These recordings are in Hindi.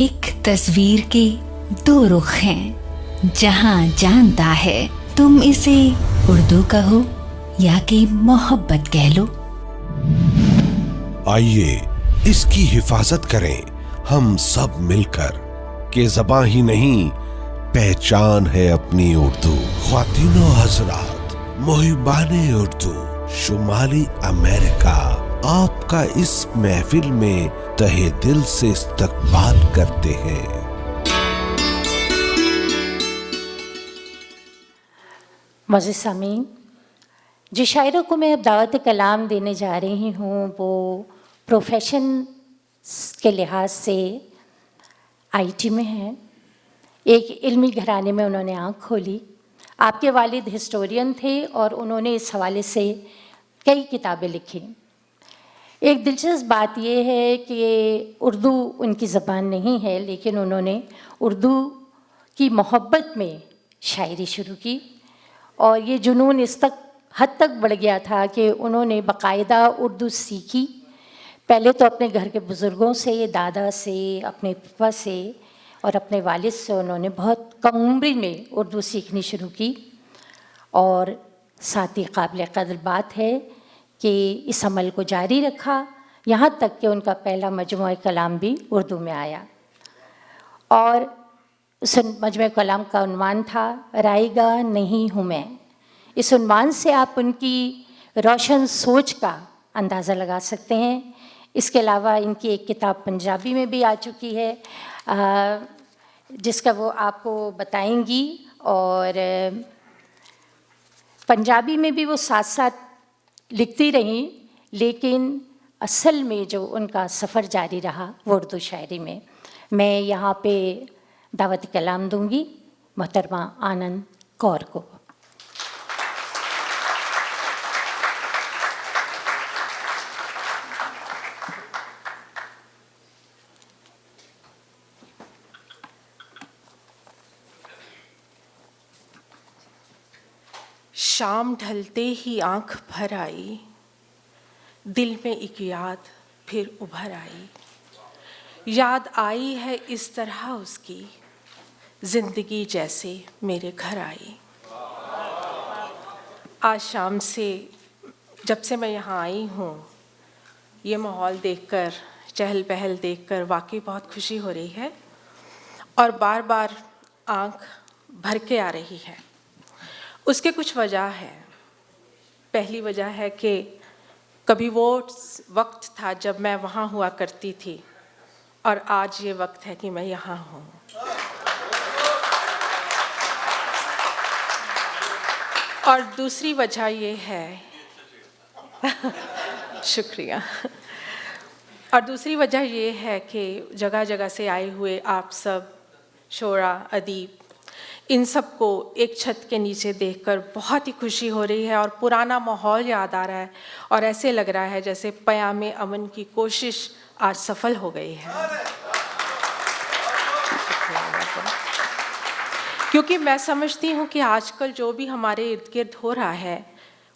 एक तस्वीर के दो रुख हैं, जहां जानता है तुम इसे उर्दू कहो या कि मोहब्बत कह लो। आइए इसकी हिफाजत करें हम सब मिलकर, के ज़बां ही नहीं पहचान है अपनी उर्दू। ख्वातीनो हजरात, मुहिबाने उर्दू शुमाली अमेरिका आपका इस महफिल में तहे दिल से इस्तकबाल करते हैं। मज़ीद सामीन, जिस शायरों को मैं अब दावत कलाम देने जा रही हूँ वो प्रोफेशन के लिहाज से आईटी में हैं। एक इल्मी घराने में उन्होंने आँख खोली। आपके वालिद हिस्टोरियन थे और उन्होंने इस हवाले से कई किताबें लिखी। एक दिलचस्प बात यह है कि उर्दू उनकी ज़बान नहीं है, लेकिन उन्होंने उर्दू की मोहब्बत में शायरी शुरू की और ये जुनून इस हद तक बढ़ गया था कि उन्होंने बाकायदा उर्दू सीखी। पहले तो अपने घर के बुज़ुर्गों से, दादा से, अपने पापा से और अपने वालिद से उन्होंने बहुत कम उम्र में उर्दू सीखनी शुरू की। और साथ ही काबिल क़द्र बात है कि इस अमल को जारी रखा, यहाँ तक कि उनका पहला मजमूआ कलाम भी उर्दू में आया। और उस मजमूआ कलाम का उन्वान था रायगा नहीं हूँ मैं। इस उन्वान से आप उनकी रोशन सोच का अंदाज़ा लगा सकते हैं। इसके अलावा इनकी एक किताब पंजाबी में भी आ चुकी है, जिसका वो आपको बताएंगी, और पंजाबी में भी वो साथ साथ लिखती रहीं, लेकिन असल में जो उनका सफ़र जारी रहा वो उर्दू शायरी में। मैं यहाँ पे दावत कलाम दूंगी मोहतरमा आनंद कौर को। शाम ढलते ही आंख भर आई, दिल में एक याद फिर उभर आई। याद आई है इस तरह उसकी, जिंदगी जैसे मेरे घर आई। आज शाम से, जब से मैं यहाँ आई हूँ, ये माहौल देखकर, चहल पहल देखकर वाकई बहुत खुशी हो रही है और बार बार आंख भर के आ रही है। उसके कुछ वजह है। पहली वजह है कि कभी वो वक्त था जब मैं वहाँ हुआ करती थी और आज ये वक्त है कि मैं यहाँ हूँ। और दूसरी वजह ये है शुक्रिया। और दूसरी वजह ये है कि जगह जगह से आए हुए आप सब शोरा, अदीब, इन सब को एक छत के नीचे देखकर बहुत ही खुशी हो रही है और पुराना माहौल याद आ रहा है और ऐसे लग रहा है जैसे क़याम अमन की कोशिश आज सफल हो गई है। क्योंकि मैं समझती हूँ कि आजकल जो भी हमारे इर्द गिर्द हो रहा है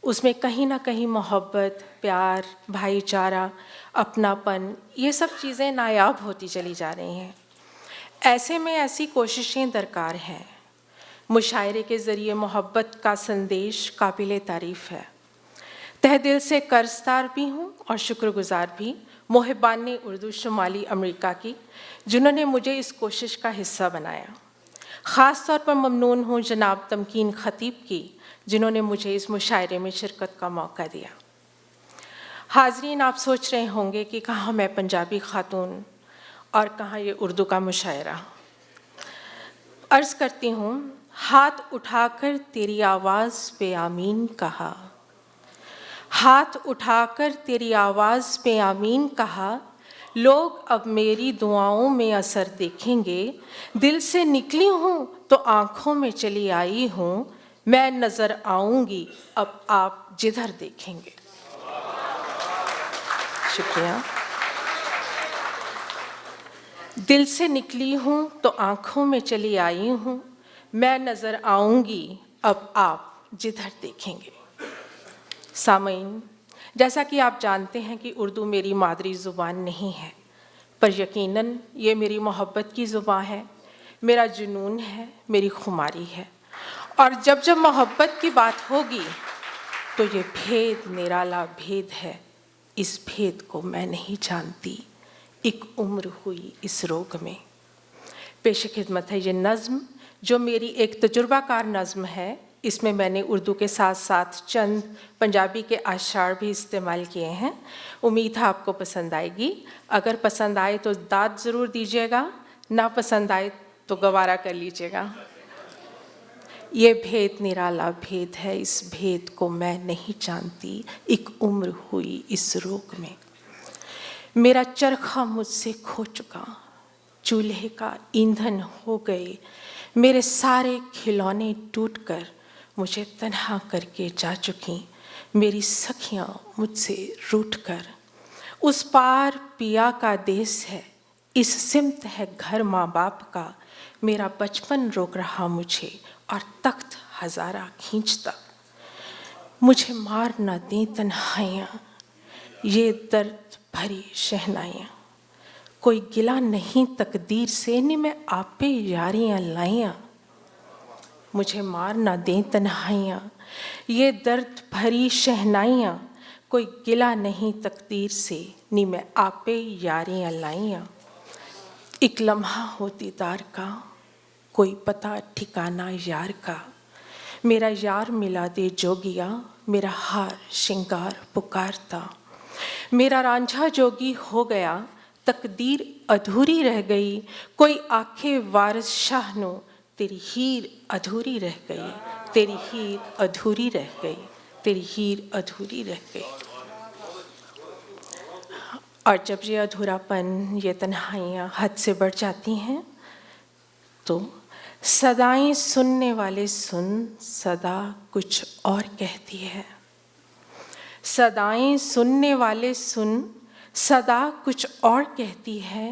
उसमें कहीं ना कहीं मोहब्बत, प्यार, भाईचारा, अपनापन, ये सब चीज़ें नायाब होती चली जा रही हैं। ऐसे में ऐसी कोशिशें दरकार हैं। मुशायरे के ज़रिए मोहब्बत का संदेश काबिल तारीफ़ है। तहे दिल से कर्ज़दार भी हूँ और शुक्रगुज़ार भी मुहिबाने उर्दू शुमाली अमेरिका की, जिन्होंने मुझे इस कोशिश का हिस्सा बनाया। ख़ास तौर पर ममनून हूँ जनाब तमकीन ख़तीब की, जिन्होंने मुझे इस मुशायरे में शिरकत का मौका दिया। हाज़रीन, आप सोच रहे होंगे कि कहाँ मैं पंजाबी ख़ातून और कहाँ ये उर्दू का मुशायरा। अर्ज़ करती हूँ, हाथ उठाकर तेरी आवाज़ पे आमीन कहा, हाथ उठाकर तेरी आवाज़ पे आमीन कहा। लोग अब मेरी दुआओं में असर देखेंगे। दिल से निकली हूँ तो आँखों में चली आई हूँ। मैं नज़र आऊँगी अब आप जिधर देखेंगे। शुक्रिया। दिल से निकली हूँ तो आँखों में चली आई हूँ। मैं नज़र आऊँगी अब आप जिधर देखेंगे। सामीन, जैसा कि आप जानते हैं कि उर्दू मेरी मादरी ज़ुबान नहीं है, पर यकीनन ये मेरी मोहब्बत की ज़ुबान है, मेरा जुनून है, मेरी खुमारी है। और जब जब मोहब्बत की बात होगी तो ये भेद निराला भेद है, इस भेद को मैं नहीं जानती, एक उम्र हुई इस रोग में। पेश खिदमत है ये नज़्म, जो मेरी एक तजुर्बाकार नज़्म है। इसमें मैंने उर्दू के साथ साथ चंद पंजाबी के अशार भी इस्तेमाल किए हैं। उम्मीद है आपको पसंद आएगी। अगर पसंद आए तो दाद ज़रूर दीजिएगा, ना पसंद आए तो गवारा कर लीजिएगा। ये भेद निराला भेद है, इस भेद को मैं नहीं जानती, एक उम्र हुई इस रोग में। मेरा चरखा मुझसे खो चुका, चूल्हे का ईंधन हो गए, मेरे सारे खिलौने टूटकर मुझे तन्हा करके जा चुकी, मेरी सखियाँ मुझसे रूठकर। उस पार पिया का देश है, इस सिमत है घर माँ बाप का, मेरा बचपन रोक रहा मुझे और तख्त हजारा खींचता। मुझे मार ना दें तन्हाइयाँ, ये दर्द भरी शहनाइयाँ, कोई गिला नहीं तकदीर से, नि मैं आप पे यारियाँ लाइयाँ। मुझे मार ना दें तन्हाइयाँ, ये दर्द भरी शहनाइयाँ, कोई गिला नहीं तकदीर से, नि मैं आप पे यारियाँ लाइयाँ। एक लम्हा हो दीदार का, कोई पता ठिकाना यार का, मेरा यार मिला दे जोगिया, मेरा हार श्रृंगार पुकारता। मेरा रांझा जोगी हो गया, तकदीर अधूरी रह गई, कोई आखे वारिस शाह नो, तेरी हीर अधूरी रह गई, तेरी हीर अधूरी रह गई, तेरी हीर अधूरी रह गई। और जब ये अधूरापन, ये तन्हाइयाँ हद से बढ़ जाती हैं तो सदाएं सुनने वाले सुन, सदा कुछ और कहती है। सदाएं सुनने वाले सुन, सदा कुछ और कहती है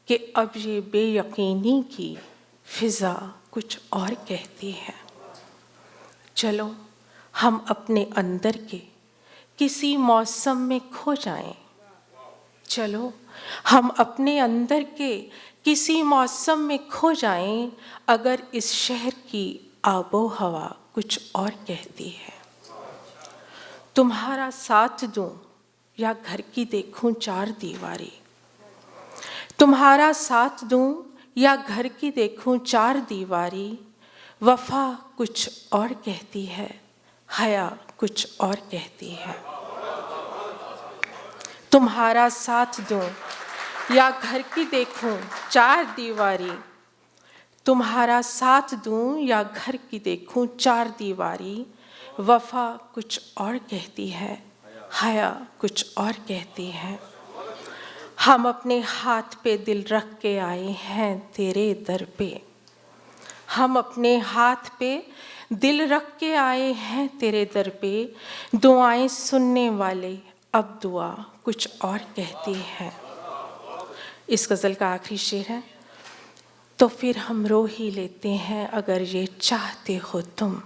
कि अब ये बेयकीनी की फिज़ा कुछ और कहती है। चलो हम अपने अंदर के किसी मौसम में खो जाएं, चलो हम अपने अंदर के किसी मौसम में खो जाएं, अगर इस शहर की आबो हवा कुछ और कहती है। तुम्हारा साथ दूं या घर की देखूं चार दीवारी, तुम्हारा साथ दूं या घर की देखूं चार दीवारी, वफा कुछ और कहती है, हया कुछ और कहती है। तुम्हारा साथ दूं या घर की देखूं चार दीवारी, तुम्हारा साथ दूं या घर की देखूं चार दीवारी, वफा कुछ और कहती है, हया कुछ और कहती है। हम अपने हाथ पे दिल रख के आए हैं तेरे दर पे, हम अपने हाथ पे दिल रख के आए हैं तेरे दर पे, दुआएं सुनने वाले अब दुआ कुछ और कहती है। इस गज़ल का आखिरी शेर है, तो फिर हम रो ही लेते हैं अगर ये चाहते हो तुम,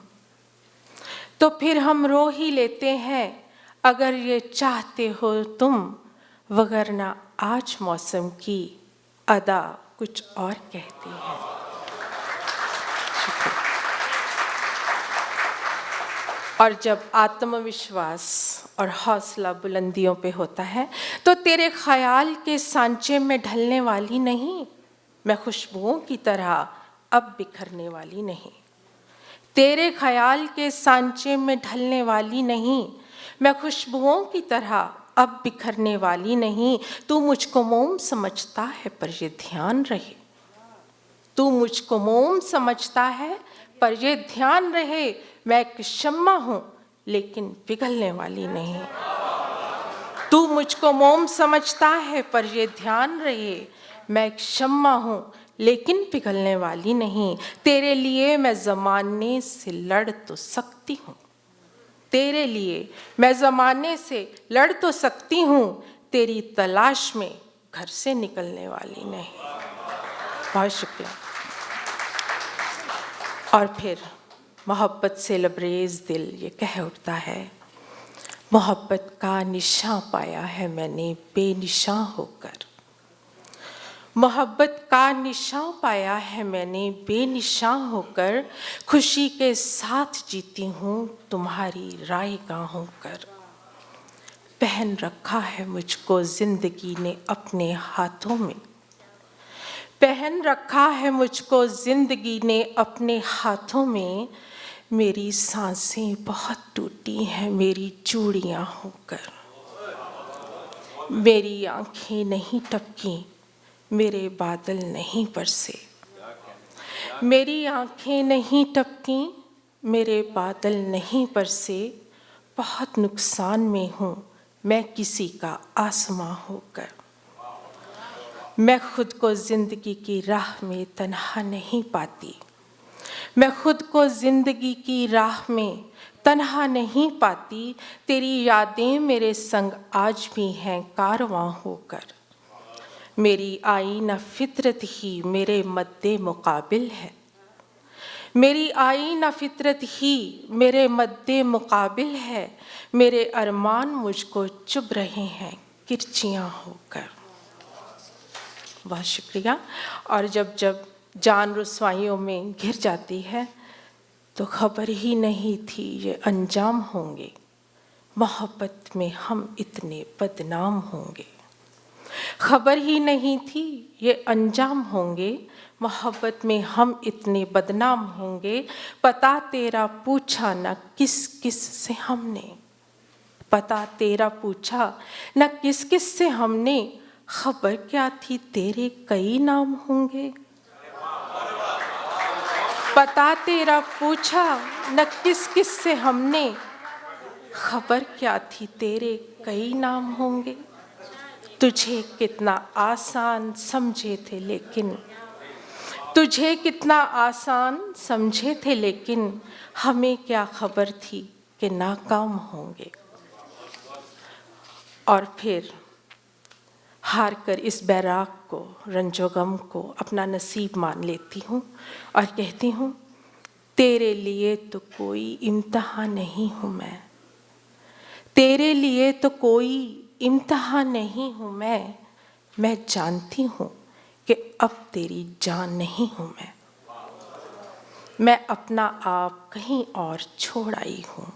तो फिर हम रो ही लेते हैं अगर ये चाहते हो तुम, वगरना आज मौसम की अदा कुछ और कहती है। और जब आत्मविश्वास और हौसला बुलंदियों पे होता है तो तेरे ख्याल के सांचे में ढलने वाली नहीं, मैं खुशबुओं की तरह अब बिखरने वाली नहीं। तेरे ख्याल के सांचे में ढलने वाली नहीं, मैं खुशबुओं की तरह अब बिखरने वाली नहीं। तू मुझको मोम समझता है पर ये ध्यान रहे, तू मुझको मोम समझता है पर ये ध्यान रहे, मैं एक शम्मा हूँ लेकिन पिघलने वाली नहीं। तू मुझको मोम समझता है पर ये ध्यान रहे, मैं एक शम्मा हूँ लेकिन पिघलने वाली नहीं। तेरे लिए मैं ज़माने से लड़ तो सकती हूँ, तेरे लिए मैं ज़माने से लड़ तो सकती हूँ, तेरी तलाश में घर से निकलने वाली नहीं। बहुत शुक्रिया। और फिर मोहब्बत से लबरेज दिल ये कह उठता है, मोहब्बत का निशान पाया है मैंने बेनिशान होकर, मोहब्बत का निशान पाया है मैंने बेनिशान होकर, खुशी के साथ जीती हूँ तुम्हारी रायगां होकर। पहन रखा है मुझको जिंदगी ने अपने हाथों में, पहन रखा है मुझको जिंदगी ने अपने हाथों में। मेरी सांसें बहुत टूटी हैं मेरी चूड़ियां होकर, मेरी आंखें नहीं टपकी मेरे बादल नहीं बरसे, मेरी आंखें नहीं टपकी मेरे बादल नहीं बरसे। बहुत नुकसान में हूँ मैं किसी का आसमां होकर, मैं खुद को जिंदगी की राह में तन्हा नहीं पाती, मैं खुद को जिंदगी की राह में तन्हा नहीं पाती। तेरी यादें मेरे संग आज भी हैं कारवां होकर, मेरी आईना फितरत ही मेरे मद्दे मुकाबिल है, मेरी आईना फितरत ही मेरे मद्दे मुकाबिल है। मेरे अरमान मुझको चुभ रहे हैं किरचियाँ होकर। बहुत शुक्रिया। और जब जब जान रुसवाइयों में घिर जाती है तो खबर ही नहीं थी ये अंजाम होंगे, मोहब्बत में हम इतने बदनाम होंगे। खबर ही नहीं थी ये अंजाम होंगे, मोहब्बत में हम इतने बदनाम होंगे। पता तेरा पूछा न किस किस से हमने, पता तेरा पूछा न किस किस से हमने, खबर क्या थी तेरे कई नाम होंगे। पता तेरा पूछा न किस किस से हमने, खबर क्या थी तेरे कई नाम होंगे। तुझे कितना आसान समझे थे लेकिन, तुझे कितना आसान समझे थे लेकिन, हमें क्या खबर थी कि नाकाम होंगे। और फिर हार कर इस बैराग को, रंजोगम को अपना नसीब मान लेती हूँ और कहती हूँ, तेरे लिए तो कोई इम्तिहान नहीं हूँ मैं, तेरे लिए तो कोई इम्तिहान नहीं हूँ मैं जानती हूँ कि अब तेरी जान नहीं हूँ मैं अपना आप कहीं और छोड़ आई हूँ,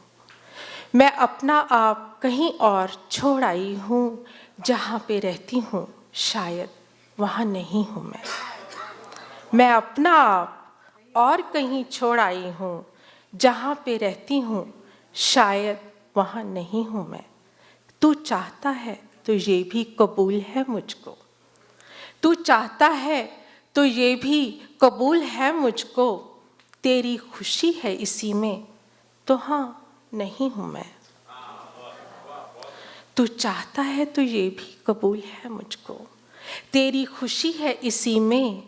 मैं अपना आप कहीं और छोड़ आई हूँ। जहाँ पे रहती हूँ शायद वहाँ नहीं हूँ मैं अपना आप और कहीं छोड़ आई हूँ, जहाँ पे रहती हूँ शायद वहाँ नहीं हूँ मैं। तू चाहता है तो ये भी कबूल है मुझको, तू चाहता है तो ये भी कबूल है मुझको। तेरी खुशी है इसी में तो हाँ नहीं हूँ मैं, तू चाहता है तो ये भी कबूल है मुझको। तेरी खुशी है इसी में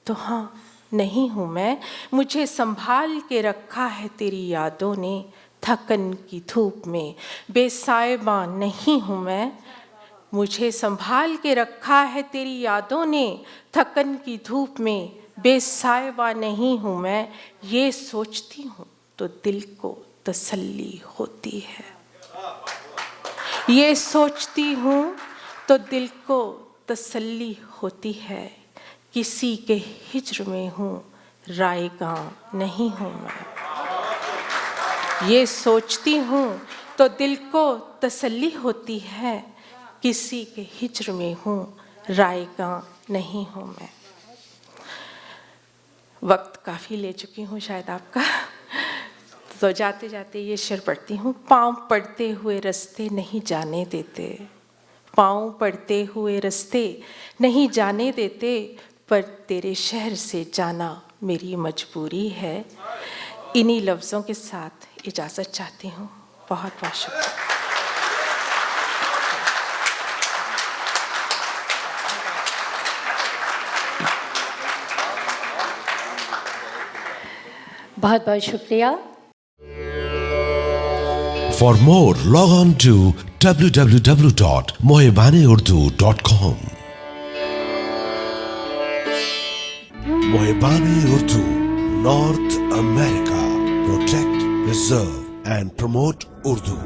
तो हाँ नहीं हूँ मैं। मुझे संभाल के रखा है तेरी यादों ने, थकन की धूप में बेसाइबा नहीं हूँ मैं। मुझे संभाल के रखा है तेरी यादों ने, थकन की धूप में बेसाइबा नहीं हूँ मैं। ये सोचती हूँ तो दिल को तसल्ली होती है, ये सोचती हूँ तो दिल को तसल्ली होती है। किसी के हिज्र में हूँ रायगां नहीं हूँ मैं, ये सोचती हूँ तो दिल को तसल्ली होती है। किसी के हिज्र में हूँ रायगां नहीं हूँ मैं। वक्त काफ़ी ले चुकी हूँ शायद आपका, तो जाते जाते ये शेर पढ़ती हूँ। पाँव पड़ते हुए रास्ते नहीं जाने देते, पाँव पड़ते हुए रास्ते नहीं जाने देते, पर तेरे शहर से जाना मेरी मजबूरी है। इन्हीं लफ्ज़ों के साथ इजाज़त चाहती हूँ। बहुत बहुत शुक्रिया। बहुत बहुत शुक्रिया। For more, log on to www.mohebaneurdu.com. Mohebane Urdu, North America. Protect, preserve and promote Urdu.